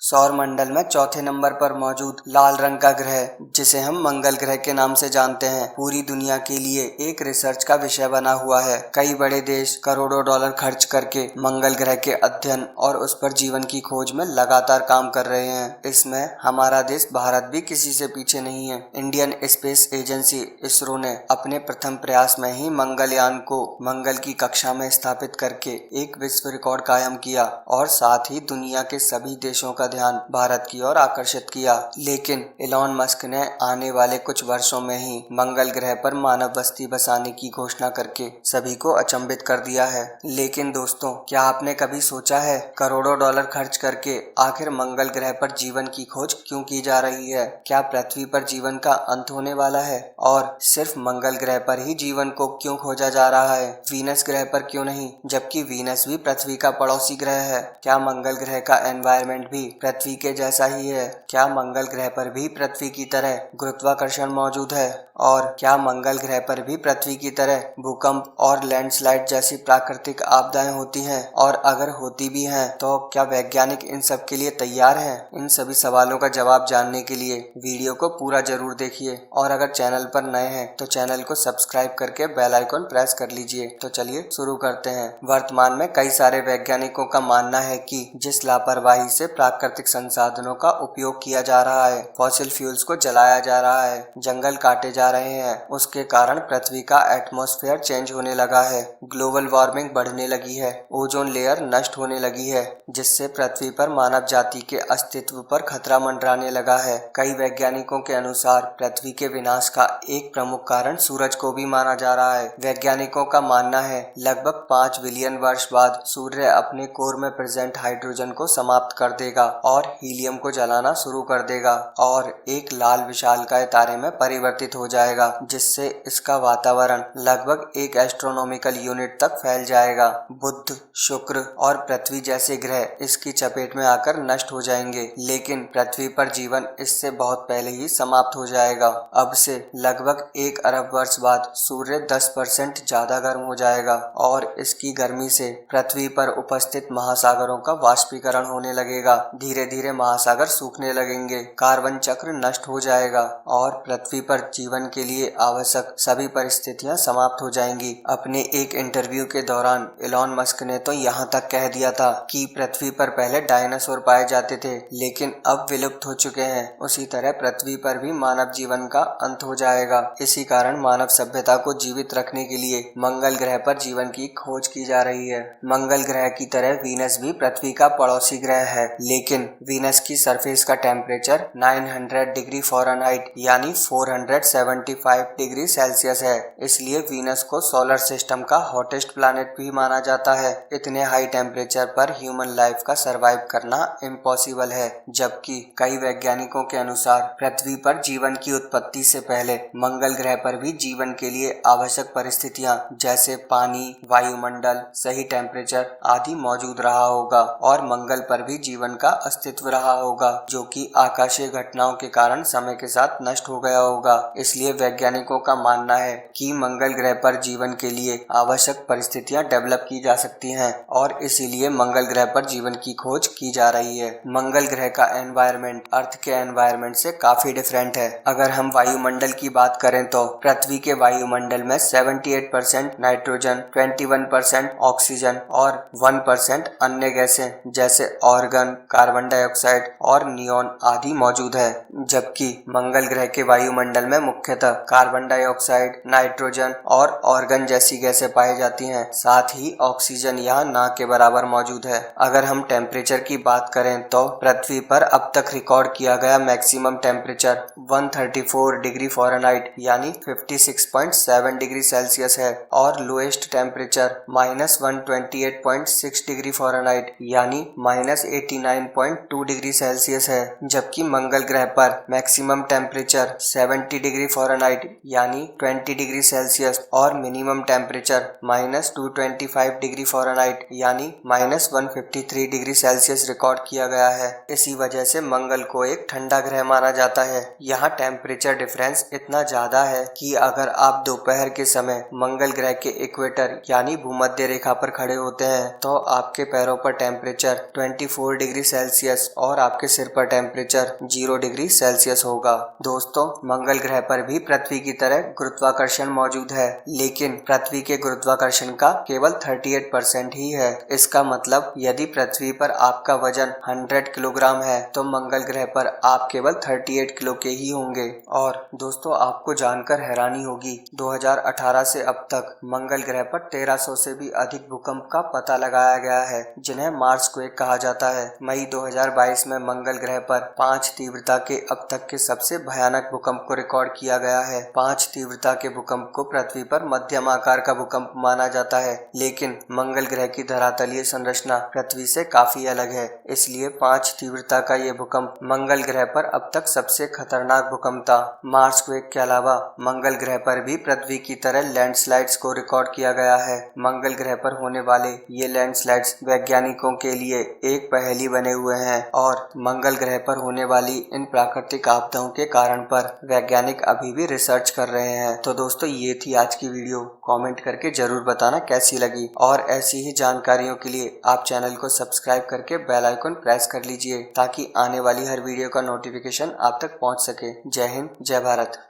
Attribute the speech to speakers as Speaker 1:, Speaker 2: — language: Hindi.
Speaker 1: सौर मंडल में चौथे नंबर पर मौजूद लाल रंग का ग्रह, जिसे हम मंगल ग्रह के नाम से जानते हैं, पूरी दुनिया के लिए एक रिसर्च का विषय बना हुआ है। कई बड़े देश करोड़ों डॉलर खर्च करके मंगल ग्रह के अध्ययन और उस पर जीवन की खोज में लगातार काम कर रहे हैं। इसमें हमारा देश भारत भी किसी से पीछे नहीं है। इंडियन स्पेस एजेंसी इसरो ने अपने प्रथम प्रयास में ही मंगलयान को मंगल की कक्षा में स्थापित करके एक विश्व रिकॉर्ड कायम किया और साथ ही दुनिया के सभी देशों का ध्यान भारत की ओर आकर्षित किया। लेकिन इलॉन मस्क ने आने वाले कुछ वर्षों में ही मंगल ग्रह पर मानव बस्ती बसाने की घोषणा करके सभी को अचंभित कर दिया है। लेकिन दोस्तों, क्या आपने कभी सोचा है करोड़ों डॉलर खर्च करके आखिर मंगल ग्रह पर जीवन की खोज क्यों की जा रही है? क्या पृथ्वी पर जीवन का अंत होने वाला है? और सिर्फ मंगल ग्रह पर ही जीवन को क्यों खोजा जा रहा है, वीनस ग्रह पर क्यों नहीं, जबकि वीनस भी पृथ्वी का पड़ोसी ग्रह है? क्या मंगल ग्रह का एनवायरनमेंट भी पृथ्वी के जैसा ही है? क्या मंगल ग्रह पर भी पृथ्वी की तरह गुरुत्वाकर्षण मौजूद है? और क्या मंगल ग्रह पर भी पृथ्वी की तरह भूकंप और लैंडस्लाइड जैसी प्राकृतिक आपदाएं होती हैं? और अगर होती भी हैं तो क्या वैज्ञानिक इन सब के लिए तैयार हैं? इन सभी सवालों का जवाब जानने के लिए वीडियो को पूरा जरूर देखिए और अगर चैनल पर नए हैं तो चैनल को सब्सक्राइब करके बेल आइकन प्रेस कर लीजिए। तो चलिए शुरू करते हैं। वर्तमान में कई सारे वैज्ञानिकों का मानना है कि जिस लापरवाही से प्राकृतिक संसाधनों का उपयोग किया जा रहा है, फॉसिल फ्यूल्स को जलाया जा रहा है, जंगल काटे जा रहे हैं, उसके कारण पृथ्वी का एटमॉस्फेयर चेंज होने लगा है, ग्लोबल वार्मिंग बढ़ने लगी है, ओजोन लेयर नष्ट होने लगी है, जिससे पृथ्वी पर मानव जाति के अस्तित्व पर खतरा मंडराने लगा है। कई वैज्ञानिकों के अनुसार पृथ्वी के विनाश का एक प्रमुख कारण सूरज को भी माना जा रहा है। वैज्ञानिकों का मानना है लगभग 5 बिलियन वर्ष बाद सूर्य अपने कोर में प्रेजेंट हाइड्रोजन को समाप्त कर देगा और हीलियम को जलाना शुरू कर देगा और एक लाल विशालकाय तारे में परिवर्तित हो जाएगा, जिससे इसका वातावरण लगभग 1 एस्ट्रोनॉमिकल यूनिट तक फैल जाएगा। बुध, शुक्र और पृथ्वी जैसे ग्रह इसकी चपेट में आकर नष्ट हो जाएंगे, लेकिन पृथ्वी पर जीवन इससे बहुत पहले ही समाप्त हो जाएगा। अब से लगभग 1 अरब वर्ष बाद सूर्य 10% ज्यादा गर्म हो जाएगा और इसकी गर्मी से पृथ्वी पर उपस्थित महासागरों का वाष्पीकरण होने लगेगा। धीरे धीरे महासागर सूखने लगेंगे, कार्बन चक्र नष्ट हो जाएगा और पृथ्वी पर जीवन के लिए आवश्यक सभी परिस्थितियां समाप्त हो जाएंगी। अपने एक इंटरव्यू के दौरान इलॉन मस्क ने तो यहाँ तक कह दिया था कि पृथ्वी पर पहले डायनासोर पाए जाते थे लेकिन अब विलुप्त हो चुके हैं। उसी तरह पृथ्वी पर भी मानव जीवन का अंत हो जाएगा। इसी कारण मानव सभ्यता को जीवित रखने के लिए मंगल ग्रह पर जीवन की खोज की जा रही है। मंगल ग्रह की तरह वीनस भी पृथ्वी का पड़ोसी ग्रह है, लेकिन वीनस की सरफेस का टेम्परेचर 900 डिग्री फ़ारेनहाइट यानी 475 डिग्री सेल्सियस है। इसलिए वीनस को सोलर सिस्टम का हॉटेस्ट प्लैनेट भी माना जाता है। इतने हाई टेम्परेचर पर ह्यूमन लाइफ का सरवाइव करना इम्पॉसिबल है, जबकि कई वैज्ञानिकों के अनुसार पृथ्वी पर जीवन की उत्पत्ति से पहले मंगल ग्रह पर भी जीवन के लिए आवश्यक परिस्थितियां जैसे पानी, वायुमंडल, सही टेम्परेचर आदि मौजूद रहा होगा और मंगल पर भी जीवन का अस्तित्व रहा होगा, जो कि आकाशीय घटनाओं के कारण समय के साथ नष्ट हो गया होगा। इसलिए वैज्ञानिकों का मानना है कि मंगल ग्रह पर जीवन के लिए आवश्यक परिस्थितियां डेवलप की जा सकती हैं और इसीलिए मंगल ग्रह पर जीवन की खोज की जा रही है। मंगल ग्रह का एनवायरनमेंट अर्थ के एनवायरनमेंट से काफी डिफरेंट है। अगर हम वायुमंडल की बात करें तो पृथ्वी के वायुमंडल में 78% नाइट्रोजन, 21% ऑक्सीजन और 1% अन्य गैसें जैसे ऑर्गन, कार्बन डाइऑक्साइड और नियॉन आदि मौजूद है, जबकि मंगल ग्रह के वायुमंडल में मुख्यतः कार्बन डाइऑक्साइड, नाइट्रोजन और ऑर्गन जैसी गैसें पाई जाती हैं। साथ ही ऑक्सीजन यहाँ ना के बराबर मौजूद है। अगर हम टेम्परेचर की बात करें तो पृथ्वी पर अब तक रिकॉर्ड किया गया मैक्सिमम टेम्परेचर 134 डिग्री फ़ारेनहाइट यानी 56.7 डिग्री सेल्सियस है और लोएस्ट टेम्परेचर -128.6 डिग्री फ़ारेनहाइट यानी -89.2 डिग्री सेल्सियस है, जबकि मंगल ग्रह पर मैक्सिमम टेम्परेचर 70 डिग्री फ़ारेनहाइट यानी 20 डिग्री सेल्सियस और मिनिमम टेम्परेचर -225 डिग्री फ़ारेनहाइट यानी -153 डिग्री सेल्सियस रिकॉर्ड किया गया है। इसी वजह से मंगल को एक ठंडा ग्रह माना जाता है। यहाँ टेम्परेचर डिफरेंस इतना ज्यादा है कि अगर आप दोपहर के समय मंगल ग्रह के इक्वेटर यानी भूमध्य रेखा पर खड़े होते हैं तो आपके पैरों पर टेम्परेचर 24 डिग्री सेल्सियस सेल्सियस और आपके सिर पर टेम्परेचर 0 डिग्री सेल्सियस होगा। दोस्तों, मंगल ग्रह पर भी पृथ्वी की तरह गुरुत्वाकर्षण मौजूद है, लेकिन पृथ्वी के गुरुत्वाकर्षण का केवल 38% ही है। इसका मतलब यदि पृथ्वी पर आपका वजन 100 किलोग्राम है तो मंगल ग्रह पर आप केवल 38 किलो के ही होंगे। और दोस्तों, आपको जानकर हैरानी होगी, 2018 से अब तक मंगल ग्रह पर 1300 से भी अधिक भूकंप का पता लगाया गया है, जिन्हें मार्स क्वेक कहा जाता है। मई 2022 में मंगल ग्रह पर 5 तीव्रता के अब तक के सबसे भयानक भूकंप को रिकॉर्ड किया गया है। 5 तीव्रता के भूकंप को पृथ्वी पर मध्यम आकार का भूकंप माना जाता है, लेकिन मंगल ग्रह की धरातलीय संरचना पृथ्वी से काफी अलग है, इसलिए 5 तीव्रता का ये भूकंप मंगल ग्रह पर अब तक सबसे खतरनाक भूकंप था। मार्स क्वेक के अलावा मंगल ग्रह पर भी पृथ्वी की तरह लैंडस्लाइड्स को रिकॉर्ड किया गया है। मंगल ग्रह पर होने वाले ये लैंडस्लाइड्स वैज्ञानिकों के लिए एक पहेली बने हुए हैं और मंगल ग्रह पर होने वाली इन प्राकृतिक आपदाओं के कारण पर वैज्ञानिक अभी भी रिसर्च कर रहे हैं। तो दोस्तों, ये थी आज की वीडियो। कमेंट करके जरूर बताना कैसी लगी, और ऐसी ही जानकारियों के लिए आप चैनल को सब्सक्राइब करके बेल आइकन प्रेस कर लीजिए ताकि आने वाली हर वीडियो का नोटिफिकेशन आप तक पहुंच सके। जय हिंद, जय भारत।